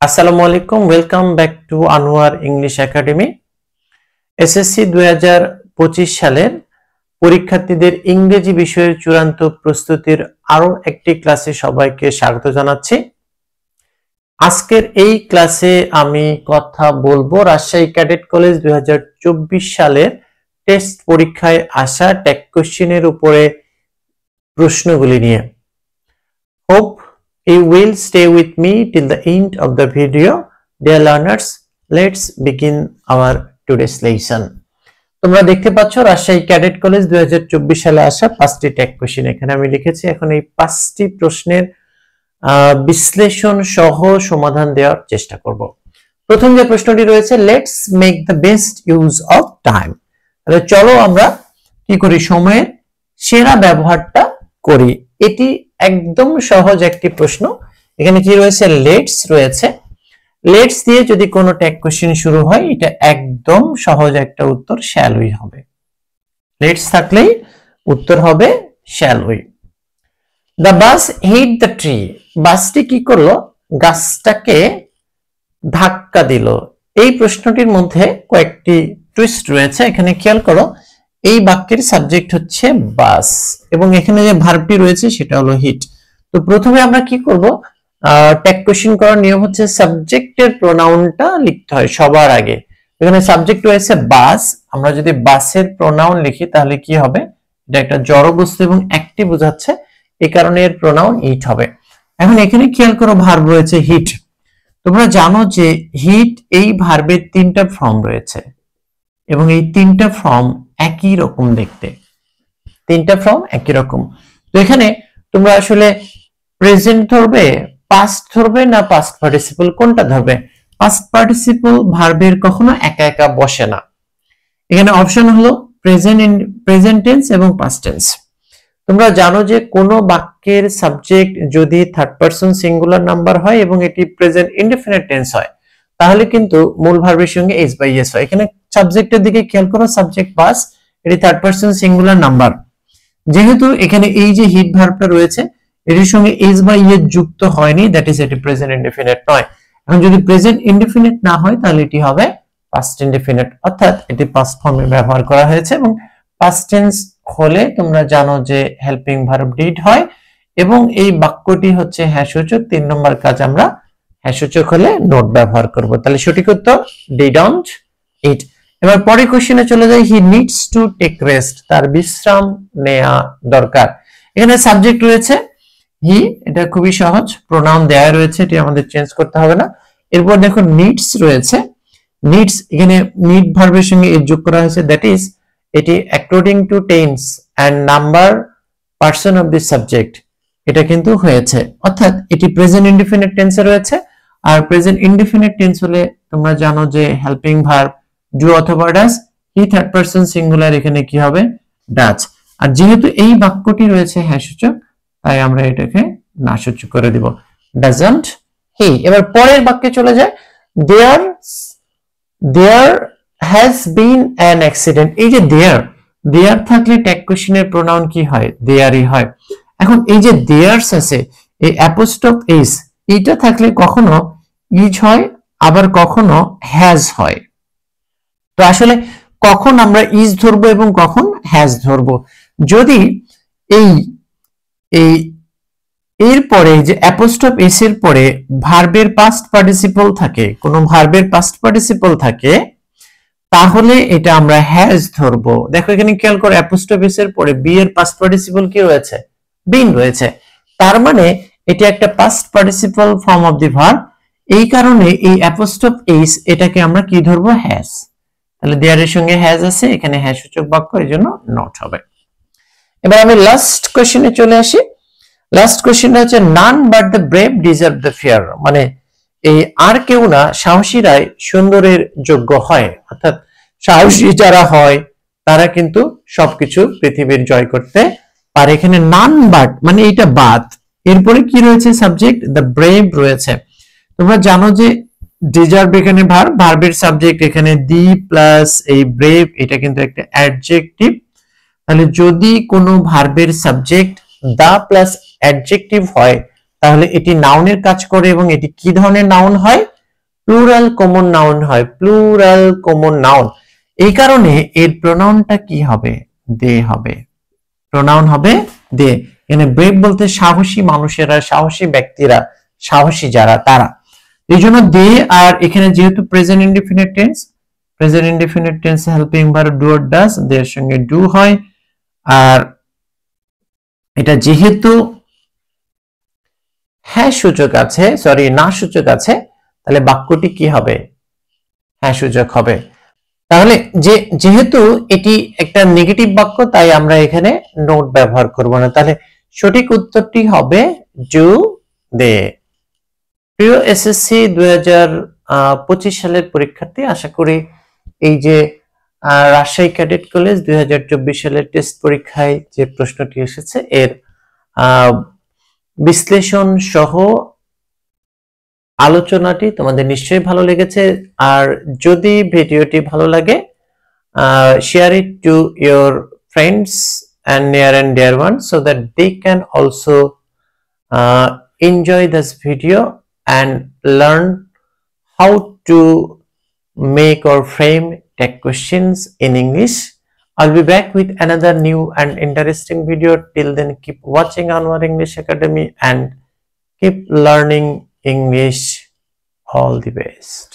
আসসালামু আলাইকুম, welcome back to Anwar English academy. SSC 2025 সালের পরীক্ষার্থীদের ইংরেজি বিষয়ের চূড়ান্ত প্রস্তুতির আরো একটি ক্লাসে সবাইকে স্বাগত জানাচ্ছি। আজকের এই ক্লাসে আমি কথা বলবো রাজশাহী ক্যাডেট কলেজ 2024 সালের টেস্ট পরীক্ষায় আসা টেক কোশ্চেনের উপরে প্রশ্নগুলি নিয়ে। Hope you will stay with me till the end of the video. Dear learners, let's begin our today's lesson. তোমরা দেখতে পাচ্ছ রাজশাহী ক্যাডেট কলেজ 2024 সালে আসা 5টি টেক কোশ্চেন এখানে আমি লিখেছি। এখন এই 5টি প্রশ্নের বিশ্লেষণ সহ সমাধান দেওয়ার চেষ্টা করব। প্রথম যে প্রশ্নটি রয়েছে, let's make the best use of time. তাহলে চলো আমরা কি করি, সময়ের সেরা ব্যবহারটা করি। এটি একদম সহজ একটি প্রশ্ন। এখানে কি রয়েছে, লেটস রয়েছে। লেটস দিয়ে যদি কোনো টেক কোশ্চেন শুরু হয়, এটা একদম সহজ একটা উত্তর শ্যাল উই হবে। লেটস থাকলেই উত্তর হবে shall we. The bus hit the tree. বাসটি কি করলো, গাছটাকে ধাক্কা দিল। এই প্রশ্নটির মধ্যে কয়েকটি টুইস্ট রয়েছে, এখানে খেয়াল করো। এই বাক্যের সাবজেক্ট হচ্ছে বাস এবং এখানে যে ভার্বটি রয়েছে সেটা হলো হিট। তো প্রথমে আমরা কি করব, টেক কোশ্চেন করার নিয়ম হচ্ছে সাবজেক্টের প্রোনাউনটা লিখতে হয় সবার আগে। এখানে সাবজেক্ট রয়েছে বাস, আমরা যদি বাসের প্রোনাউন লিখি তাহলে কি হবে, এটা একটা জড় বস্তু এবং একটি বোঝাচ্ছে, এই কারণে এর প্রোনাউন ইট হবে। এখন এখানে খেয়াল করো, ভার্ব রয়েছে হিট। তোমরা জানো যে হিট এই ভার্বের 3টা ফর্ম রয়েছে এবং এই 3টা ফর্ম একই রকম দেখতে, 3টা ফর্ম একই রকম। তো এখানে তোমরা আসলে প্রেজেন্ট ধরবে, পাস্ট ধরবে না পাস্ট পার্টিসিপল, কোনটা ধরবে? পাস্ট পার্টিসিপল ভার্বের কখনো একা একা বসে না। এখানে অপশন হলো প্রেজেন্ট টেন্স এবং পাস্ট টেন্স। তোমরা জানো যে কোন বাক্যের সাবজেক্ট যদি থার্ড পারসন সিঙ্গুলার নাম্বার হয় এবং এটি প্রেজেন্ট ইনডেফিনিট টেন্স হয়, তাহলে কিন্তু মূল ভার্বের সঙ্গে এস বাই এস হয়। এখানে সাবজেক্টের দিকে খেয়াল করো, সাবজেক্ট বাস, এটি থার্ড পারসন সিঙ্গুলার নাম্বার। যেহেতু এখানে এই যে হিট ভার্বটা রয়েছে এটির সঙ্গে এস বাই এস যুক্ত হয়নি, দ্যাট ইজ এটি প্রেজেন্ট ইনডেফিনিট নয়। এখন যদি প্রেজেন্ট ইনডেফিনিট না হয় তাহলে এটি হবে পাস্ট ইনডেফিনিট, অর্থাৎ এটি পাস্ট ফর্মে ব্যবহার করা হয়েছে। এবং পাস্ট টেন্স হলে তোমরা জানো যে হেল্পিং ভার্ব ডিড হয় এবং এই বাক্যটি হচ্ছে হ্যাঁ সূচক। 3 নম্বর কাজ, আমরা হ্যাঁ সূচক হলে নোট ব্যবহার করব। তাহলে সঠিক উত্তর ডিডন্ট ইট। এবার পরের কোশ্চেনে চলে যাই, he needs to take rest. তার বিশ্রাম নেওয়া দরকার। এখানে সাবজেক্ট রয়েছে হি, এটা খুবই সহজ, প্রোনাউন দেয়া রয়েছে, এটি আমাদের চেঞ্জ করতে হবে না। এরপর দেখো নিডস রয়েছে। নিডস এখানে নিড ভার্বের সঙ্গে এর যোগ করা হয়েছে, দ্যাট ইজ এটি according to tense and number person of this subject, এটা কিন্তু হয়েছে, অর্থাৎ এটি প্রেজেন্ট ইনডেফিনিট টেন্সে রয়েছে। আর প্রেজেন্ট ইনডেফিনিট টেন্স হলে তোমরা জানো যে হেল্পিং ভার্ব ডু অথবা does, he third person singular, এখানে কি হবে, ডাজ। আর যেহেতু এই বাক্যটি রয়েছে হ্যাঁ সূচক, তাই আমরা এটাকে না সূচক করে দিব, ডাজন্ট হি। এবার পরের বাক্যে চলে যায়, there has been an accident. এই যে দেয়ার থাকলে টেক কোশ্চেনের প্রোনাউন কি হয়, দেয়ারই হয়। এখন এই যে দেয়ারস আছে, এই অ্যাপোস্ট্রফ এস, এটা থাকলে কখনো ইজ হয় আবার কখনো হ্যাজ হয়। তো আসলে কখন আমরা ইজ ধরবো এবং কখন হ্যাজ ধরবো? যদি এই এরপরে যে অ্যাপোস্ট্রফ এস এর পরে ভার্বের পাস্ট পার্টিসিপল থাকে, কোন ভার্বের পাস্ট পার্টিসিপল থাকে, তাহলে এটা আমরা হ্যাজ ধরবো। দেখো এখানে খেয়াল করো, অ্যাপোস্ট্রফ এস এর পরে বি এর পাস্ট পার্টিসিপল কি রয়েছে, বিন রয়েছে। তার মানে এটা একটা past participle form of the verb. এই কারণে এই অ্যাপোস্ট্রফ এস এটাকে আমরা কি ধরবো, হ্যাজ। তাহলে দেয়ার এর সঙ্গে হ্যাজ আছে, এখানে হ্যাঁ সূচক বাক্য, এজন্য নট হবে। এবার আমি লাস্ট কোশ্চেনে চলে আসি। লাস্ট কোশ্চেনটা হচ্ছে, none but the brave deserve the fear. মানে এই আর কেউ না, সাহসীরাই সুন্দরের যোগ্য হয়, অর্থাৎ সাহসী যারা হয় তারা কিন্তু সবকিছু পৃথিবীর জয় করতে পারে। এখানে নান বাট মানে এটা বাদ, এরপরে কি রয়েছে, সাবজেক্ট দ্য ব্রেভ রয়েছে। তোমরা জানো যে ডিজার্ভ এখানে ভার্ব, ভার্বের সাবজেক্ট এখানে দি প্লাস এই ব্রেভ, এটা কিন্তু একটা অ্যাডজেক্টিভ। তাহলে যদি কোনো ভার্বের সাবজেক্ট দা প্লাস অ্যাডজেক্টিভ হয় তাহলে এটি নাউনের কাজ করে এবং এটি কি ধরনের নাউন হয়, প্লুরাল কমন নাউন হয়, প্লুরাল কমন নাউন। এই কারণে এর প্রোনাউনটা কি হবে? দে হবে, প্রোনাউন হবে দে। এখানে ব্রেভ বলতে সাহসী মানুষেরা, সাহসী ব্যক্তিরা, সাহসী যারা তারা, এই জন্য দে। আর এখানে যেহেতু present indefinite tense, present indefinite tense helping verb do or does, দের সঙ্গে ডু হয়। আর এটা যেহেতু হ্যাঁ সূচক আছে, সরি না সূচক আছে, তাহলে বাক্যটি কি হবে? হ্যাঁ সূচক হবে। তাহলে যেহেতু এটি একটা নেগেটিভ বাক্য, তাই আমরা এখানে নোট ব্যবহার করব না। তাহলে সঠিক উত্তরটি হবে ডু দে। প্রিয় এসএসসি 2025 সালের পরীক্ষার্থী, আশা করি এই যে রাজশাহী ক্যাডেট কলেজ 2024 সালের টেস্ট পরীক্ষায় যে প্রশ্নটি এসেছে এর বিশ্লেষণ সহ আলোচনাটি তোমাদের নিশ্চয়ই ভালো লেগেছে। আর যদি ভিডিওটি ভালো লাগে, share it to your friends and near and dear ones so that they can also enjoy this video and learn how to make or frame tag questions in English. I'll be back with another new and interesting video. Till then, keep watching Anwar English Academy and keep learning English. All the best.